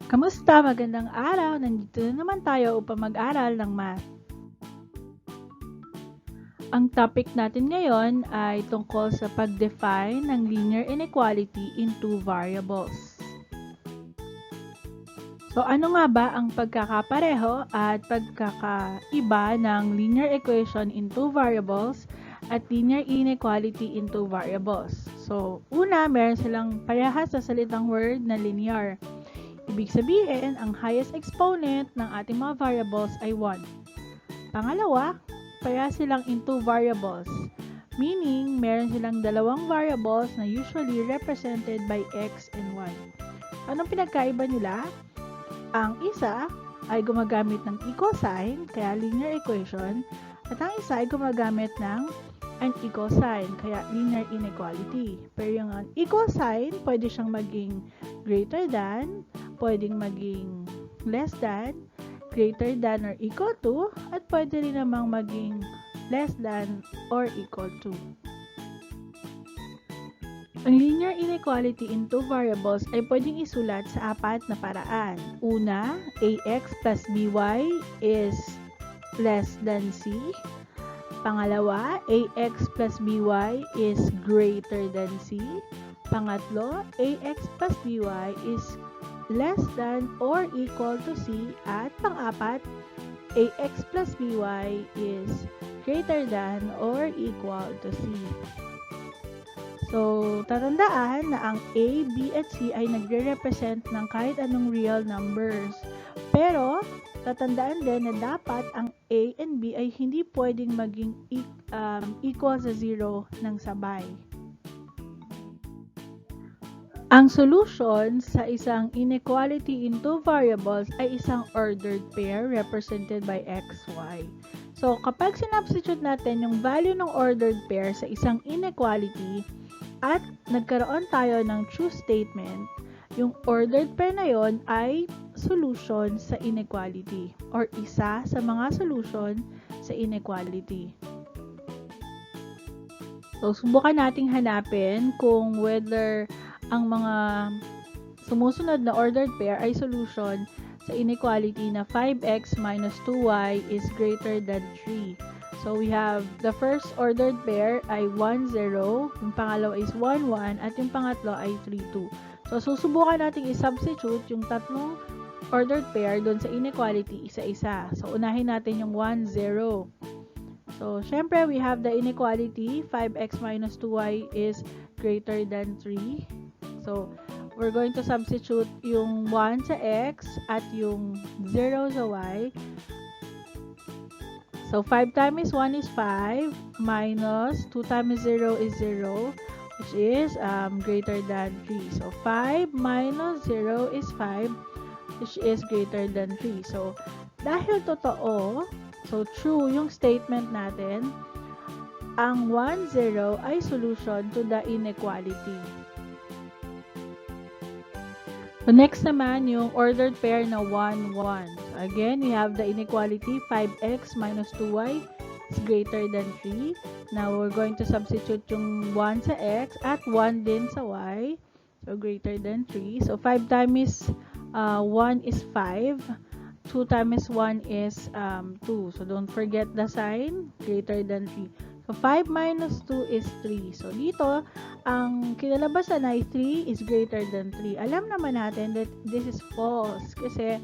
Kamusta? Magandang araw! Nandito na naman tayo upang mag-aral ng math. Ang topic natin ngayon ay tungkol sa pag-define ng linear inequality in two variables. So ano nga ba ang pagkakapareho at pagkakaiba ng linear equation in two variables at linear inequality in two variables? So una, meron silang parehas sa salitang word na linear. Ibig sabihin, ang highest exponent ng ating mga variables ay 1. Pangalawa, parehas silang in two variables. Meaning, meron silang dalawang variables na usually represented by x and y. Anong pinagkaiba nila? Ang isa ay gumagamit ng equal sign, kaya linear equation, at ang isa ay gumagamit ng unequal sign, kaya linear inequality. Pero yung equal sign, pwede siyang maging greater than, pwedeng maging less than, greater than or equal to, at pwede rin namang maging less than or equal to. Ang linear inequality in two variables ay pwedeng isulat sa apat na paraan. Una, ax plus by is less than c. Pangalawa, ax plus by is greater than c. Pangatlo, ax plus by is less than or equal to c. At pang-apat, ax plus by is greater than or equal to c. So, tatandaan na ang a, b, at c ay nagre-represent ng kahit anong real numbers. Pero, tatandaan din na dapat ang a and b ay hindi pwedeng maging equal sa 0 ng sabay. Ang solution sa isang inequality in two variables ay isang ordered pair represented by x, y. So, kapag sinubstitute natin yung value ng ordered pair sa isang inequality at nagkaroon tayo ng true statement, yung ordered pair na yon ay solution sa inequality or isa sa mga solution sa inequality. So, subukan nating hanapin kung whether ang mga sumusunod na ordered pair ay solution sa inequality na 5x minus 2y is greater than 3. So, we have the first ordered pair ay 1, 0, yung pangalawa is 1, 1, at yung pangatlo ay 3, 2. So, susubukan natin i-substitute yung tatlong ordered pair doon sa inequality isa-isa. So, unahin natin yung 1, 0. So, syempre, we have the inequality 5x minus 2y is greater than 3. So, we're going to substitute yung 1 sa x at yung 0 sa y. So, 5 times 1 is 5 minus 2 times 0 is 0, which is greater than 3. So, 5 minus 0 is 5, which is greater than 3. So, dahil totoo, so true yung statement natin, ang 1, 0 ay solution to the inequality. So, next naman, yung ordered pair na 1, 1. So, again, we have the inequality 5x minus 2y is greater than 3. Now, we're going to substitute yung 1 sa x at 1 din sa y. So, greater than 3. So, 5 times 1 is 5. 2 times 1 is 2. So, don't forget the sign, greater than 3. So, 5 minus 2 is 3. So, dito, ang kinalabasan ay 3 is greater than 3. Alam naman natin that this is false kasi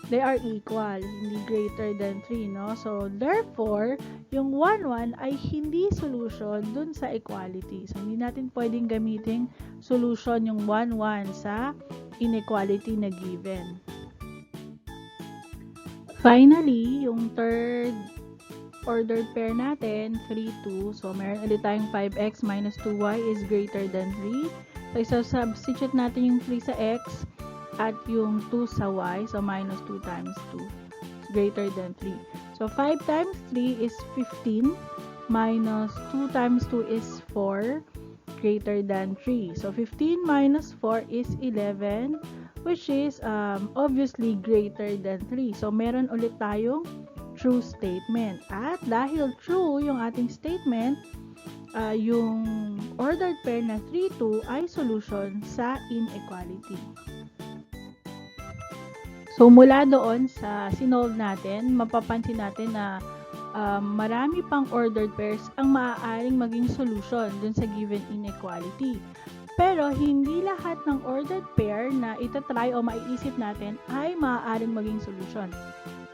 they are equal, hindi greater than 3, no? So, therefore, yung 1, 1 ay hindi solution dun sa equality. So, hindi natin pwedeng gamitin solution yung 1, 1 sa inequality na given. Finally, yung third ordered pair natin, 3, 2. So, meron ulit tayong 5x minus 2y is greater than 3. So, substitute natin yung 3 sa x at yung 2 sa y. So, minus 2 times 2 is greater than 3. So, 5 times 3 is 15 minus 2 times 2 is 4 greater than 3. So, 15 minus 4 is 11, which is obviously greater than 3. So, meron ulit tayong true statement. At dahil true yung ating statement, yung ordered pair na 3, 2 ay solution sa inequality. So, mula doon sa sinolve natin, mapapansin natin na marami pang ordered pairs ang maaaring maging solution dun sa given inequality. Pero hindi lahat ng ordered pair na itatry o maiisip natin ay maaaring maging solusyon.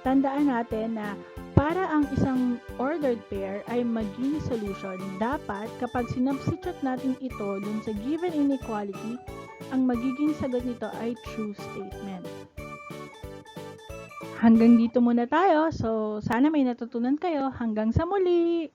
Tandaan natin na para ang isang ordered pair ay maging solution, dapat kapag sinubstitute natin ito dun sa given inequality, ang magiging sagot nito ay true statement. Hanggang dito muna tayo. So, sana may natutunan kayo. Hanggang sa muli!